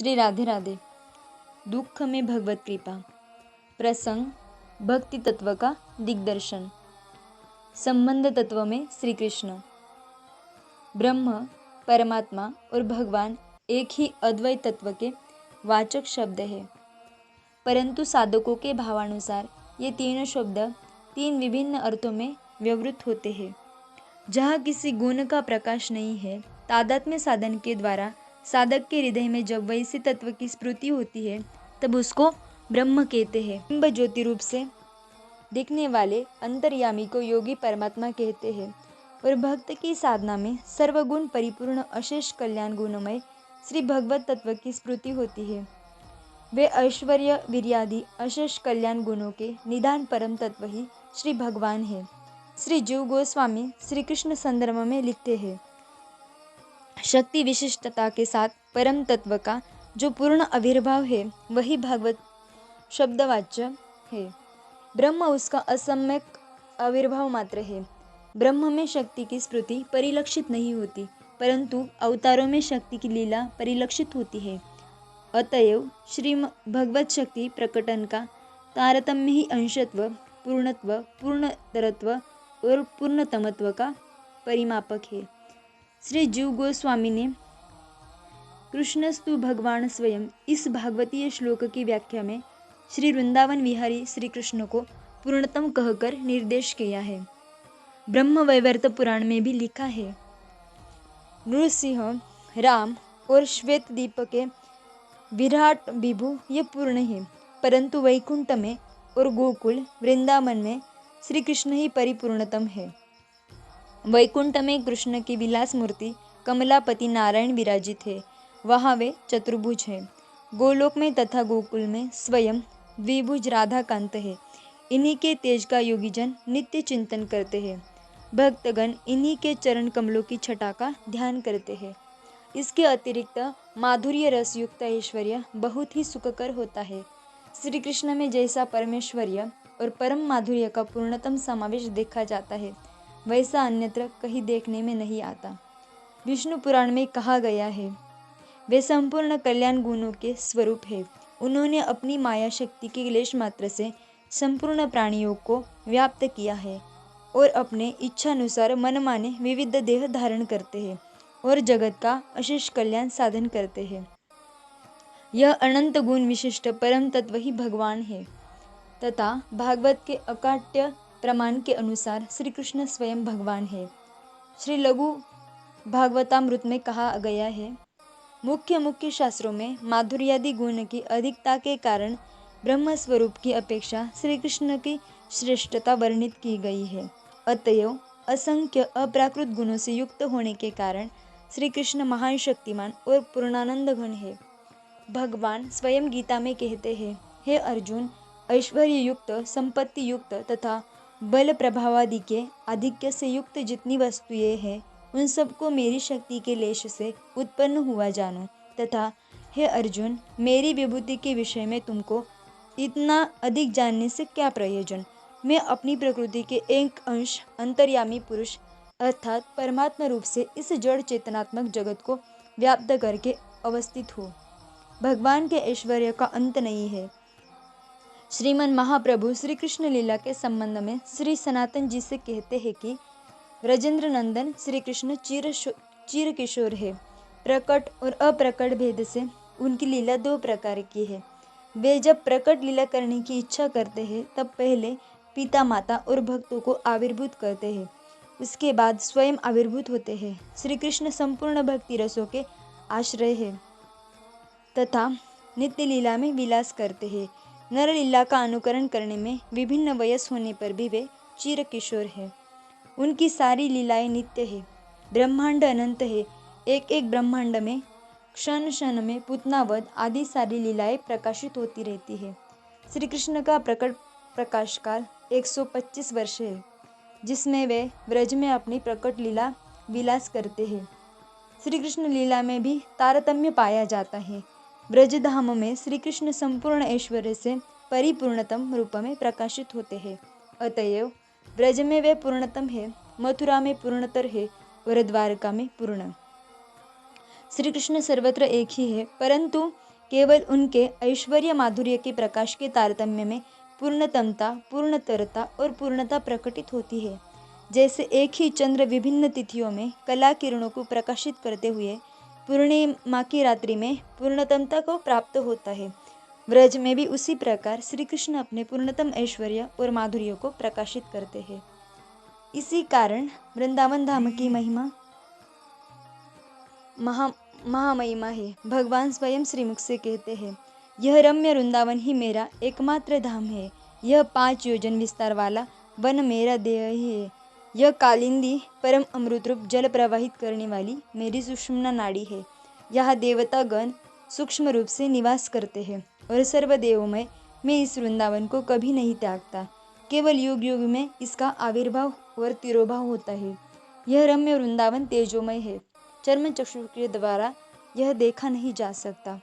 श्री राधे राधे। दुख में भगवत कृपा। प्रसंग भक्ति तत्व का दिग्दर्शन। संबंध तत्व में श्री कृष्ण। ब्रह्म, परमात्मा और भगवान एक ही अद्वैत तत्व के वाचक शब्द है, परंतु साधकों के भावानुसार ये तीनों शब्द तीन विभिन्न अर्थों में व्यवहृत होते हैं। जहाँ किसी गुण का प्रकाश नहीं है, तादात्म्य साधन के द्वारा साधक के हृदय में जब वैसे तत्व की स्फूर्ति होती है, तब उसको ब्रह्म कहते हैं। बिंब ज्योति रूप से दिखने वाले अंतर्यामी को योगी परमात्मा कहते हैं और भक्त की साधना में सर्वगुण परिपूर्ण अशेष कल्याण गुणमय श्री भगवत तत्व की स्फूर्ति होती है। वे ऐश्वर्य वीर्यादि अशेष कल्याण गुणों के निदान परम तत्व ही श्री भगवान है। श्री जीव गोस्वामी श्री कृष्ण संदर्भ में लिखते हैं, शक्ति विशिष्टता के साथ परम तत्व का जो पूर्ण आविर्भाव है, वही भागवत शब्दवाच्य है। ब्रह्म उसका असम्यक आविर्भाव मात्र है। ब्रह्म में शक्ति की स्फूर्ति परिलक्षित नहीं होती, परंतु अवतारों में शक्ति की लीला परिलक्षित होती है। अतएव श्री भगवत शक्ति प्रकटन का तारतम्य ही अंशत्व, पूर्णत्व, पूर्णतरत्व और पूर्णतमत्व का परिमापक है। श्री जीव गोस्वामी ने कृष्णस्तु भगवान स्वयं इस भागवतीय श्लोक की व्याख्या में श्री वृंदावन विहारी श्री कृष्ण को पूर्णतम कहकर निर्देश किया है। ब्रह्म वैवर्त पुराण में भी लिखा है, नृसिंह, राम और श्वेत दीप के विराट विभु ये पूर्ण है, परंतु वैकुंठ में और गोकुल वृंदावन में श्री कृष्ण ही परिपूर्णतम है। वैकुंठ में कृष्ण की विलास मूर्ति कमलापति नारायण विराजित है, वहाँ वे चतुर्भुज है। गोलोक में तथा गोकुल में स्वयं द्विभुज राधाकांत है। इन्हीं के तेज का योगीजन नित्य चिंतन करते हैं। भक्तगण इन्हीं के चरण कमलों की छटा का ध्यान करते हैं। इसके अतिरिक्त माधुर्य रस युक्त ऐश्वर्य बहुत ही सुखकर होता है। श्री कृष्ण में जैसा परमेश्वर्य और परम माधुर्य का पूर्णतम समावेश देखा जाता है, वैसा अन्यत्र कहीं देखने में नहीं आता। विष्णु पुराण में कहा गया है, वे संपूर्ण कल्याण गुणों के स्वरूप है। उन्होंने अपनी माया शक्ति के लेश मात्र से संपूर्ण प्राणियों को व्याप्त किया है और अपने इच्छानुसार मनमाने विविध देह धारण करते हैं और जगत का अशेष कल्याण साधन करते हैं। यह अनंत गुण विशिष्ट परम तत्व ही भगवान है तथा भागवत के अकाट्य प्रमाण के अनुसार श्री कृष्ण स्वयं भगवान है। श्री लघु भागवतामृत में कहा गया है, मुख्य शास्त्रों में माधुर्यादि गुण की अधिकता के कारण ब्रह्म स्वरूप की अपेक्षा श्री कृष्ण की श्रेष्ठता वर्णित की गई है। अतएव असंख्य अप्राकृत गुणों से युक्त होने के कारण श्री कृष्ण महान शक्तिमान और पूर्णानंद घन है। भगवान स्वयं गीता में कहते हैं, हे अर्जुन, ऐश्वर्य युक्त, संपत्ति युक्त तथा बल प्रभावादि के आधिक्य से युक्त जितनी वस्तुएं हैं, उन सबको मेरी शक्ति के लेश से उत्पन्न हुआ जानो तथा हे अर्जुन, मेरी विभूति के विषय में तुमको इतना अधिक जानने से क्या प्रयोजन। मैं अपनी प्रकृति के एक अंश अंतर्यामी पुरुष अर्थात परमात्मा रूप से इस जड़ चेतनात्मक जगत को व्याप्त करके अवस्थित हूँ। भगवान के ऐश्वर्य का अंत नहीं है। श्रीमन महाप्रभु श्री कृष्ण लीला के संबंध में श्री सनातन जी से कहते हैं कि ब्रजेंद्र नंदन श्री कृष्ण चीर किशोर है। प्रकट और अप्रकट भेद से उनकी लीला दो प्रकार की है। वे जब प्रकट लीला करने की इच्छा करते हैं, तब पहले पिता माता और भक्तों को आविर्भूत करते हैं, उसके बाद स्वयं आविर्भूत होते हैं। श्री कृष्ण संपूर्ण भक्ति रसों के आश्रय है तथा नित्य लीला में विलास करते हैं। नर लीला का अनुकरण करने में विभिन्न वयस होने पर भी वे चीर किशोर है। उनकी सारी लीलाएं नित्य है। ब्रह्मांड अनंत है। एक एक ब्रह्मांड में क्षण क्षण में पुतनावध आदि सारी लीलाएं प्रकाशित होती रहती है। श्री कृष्ण का प्रकट प्रकाश काल 125 वर्ष है, जिसमें वे ब्रज में अपनी प्रकट लीला विलास करते हैं। श्री कृष्ण लीला में भी तारतम्य पाया जाता है। ब्रजधाम में श्री कृष्ण संपूर्ण ऐश्वर्य से परिपूर्णतम रूप में प्रकाशित होते हैं। अतएव ब्रज में वे पूर्णतम है, मथुरा में पूर्णतर है और द्वारका में पूर्ण। श्री कृष्ण सर्वत्र एक ही है, परंतु केवल उनके ऐश्वर्य माधुर्य के प्रकाश के तारतम्य में पूर्णतमता, पूर्णतरता और पूर्णता प्रकटित होती है। जैसे एक ही चंद्र विभिन्न तिथियों में कला किरणों को प्रकाशित करते हुए पूर्णिमा की रात्रि में पूर्णतमता को प्राप्त होता है, व्रज में भी उसी प्रकार श्री कृष्ण अपने पूर्णतम ऐश्वर्य और माधुर्य को प्रकाशित करते हैं। इसी कारण वृंदावन धाम की महिमा महामहिमा है। भगवान स्वयं श्रीमुख से कहते हैं, यह रम्य वृंदावन ही मेरा एकमात्र धाम है। यह 5 योजन विस्तार वाला वन मेरा देह ही है। यह कालिंदी परम अमृत रूप जल प्रवाहित करने वाली मेरी सुषुम्ना नाड़ी है। यहाँ देवता गण सूक्ष्म रूप से निवास करते हैं और सर्वदेवमय मैं इस वृंदावन को कभी नहीं त्यागता। केवल युग युग में इसका आविर्भाव और तिरोभाव होता है। यह रम्य वृंदावन तेजोमय है, चर्म चक्षु के द्वारा यह देखा नहीं जा सकता।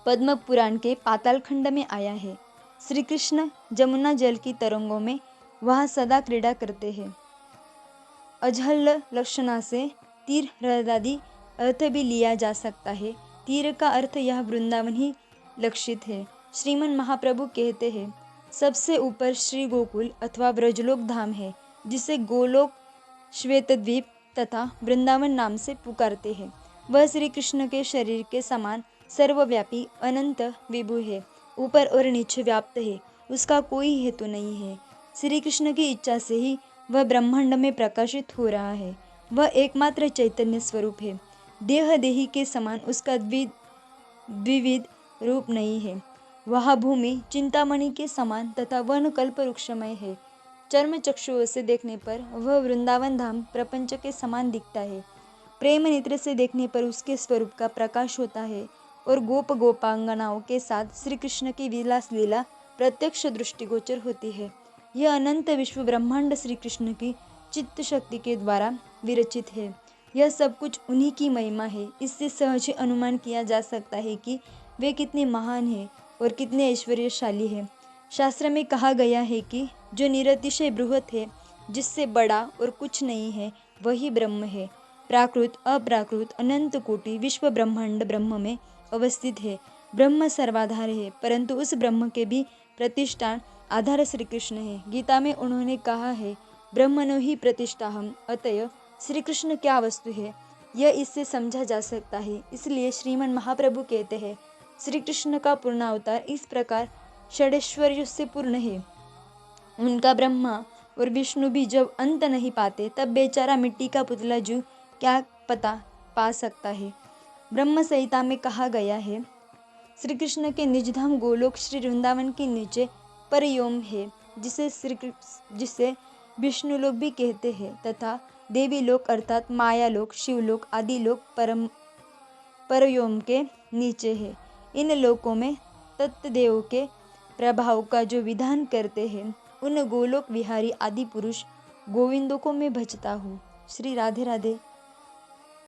पद्म पुराण के पाताल खंड में आया है, श्री कृष्ण जमुना जल की तरंगों में वहाँ सदा क्रीड़ा करते हैं। अजहल लक्षणा से तीर हृदयादि अर्थ भी लिया जा सकता है। तीर का अर्थ यह वृंदावन ही लक्षित है। श्रीमन महाप्रभु कहते हैं, सबसे ऊपर श्री गोकुल अथवा ब्रजलोक धाम है, जिसे गोलोक, श्वेतद्वीप तथा वृंदावन नाम से पुकारते हैं। वह श्री कृष्ण के शरीर के समान सर्वव्यापी अनंत विभु है, ऊपर और नीचे व्याप्त है, उसका कोई हेतु नहीं है। श्री कृष्ण की इच्छा से ही वह ब्रह्मांड में प्रकाशित हो रहा है। वह एकमात्र चैतन्य स्वरूप है। देह देही के समान उसका द्विविध रूप नहीं है। वह भूमि चिंतामणि के समान तथा वन कल्प वृक्षमय है। चर्म चक्षुओं से देखने पर वह वृंदावन धाम प्रपंच के समान दिखता है। प्रेम नेत्र से देखने पर उसके स्वरूप का प्रकाश होता है और गोप गोपांगनाओं के साथ श्री कृष्ण की विलास लीला प्रत्यक्ष दृष्टिगोचर होती है। यह अनंत विश्व ब्रह्मांड श्री कृष्ण की चित्त शक्ति के द्वारा विरचित है। यह सब कुछ उन्हीं की महिमा है। इससे सहज अनुमान किया जा सकता है कि वे कितने महान हैं और कितने ऐश्वर्यशाली हैं। शास्त्र में कहा गया है कि जो निरतिशय बृहत है, जिससे बड़ा और कुछ नहीं है, वही ब्रह्म है। प्राकृत अप्राकृत अनंत कोटि विश्व ब्रह्मांड ब्रह्म में अवस्थित है। ब्रह्म सर्वाधार है, परंतु उस ब्रह्म के भी प्रतिष्ठान आधार श्री कृष्ण है। गीता में उन्होंने कहा है, ब्रह्मणो ही प्रतिष्ठाहम। अतएव श्री कृष्ण क्या वस्तु है, यह इससे समझा जा सकता है। इसलिए श्रीमन महाप्रभु कहते हैं, श्री कृष्ण का पूर्ण अवतार इस प्रकार षडैश्वर्य से पूर्ण है। उनका ब्रह्मा और विष्णु भी जब अंत नहीं पाते, तब बेचारा मिट्टी का पुतला जीव क्या पता पा सकता है। ब्रह्म संहिता में कहा गया है, श्री कृष्ण के निजधाम गोलोक श्री वृंदावन के नीचे परयोम है, जिसे विष्णु लोक भी कहते हैं, तथा देवी लोक अर्थात माया लोक, शिवलोक आदि लोक परयोम के नीचे है। इन लोकों में तत्देव के प्रभाव का जो विधान करते हैं, उन गोलोक विहारी आदि पुरुष गोविंदों को मैं भजता हूँ। श्री राधे राधे।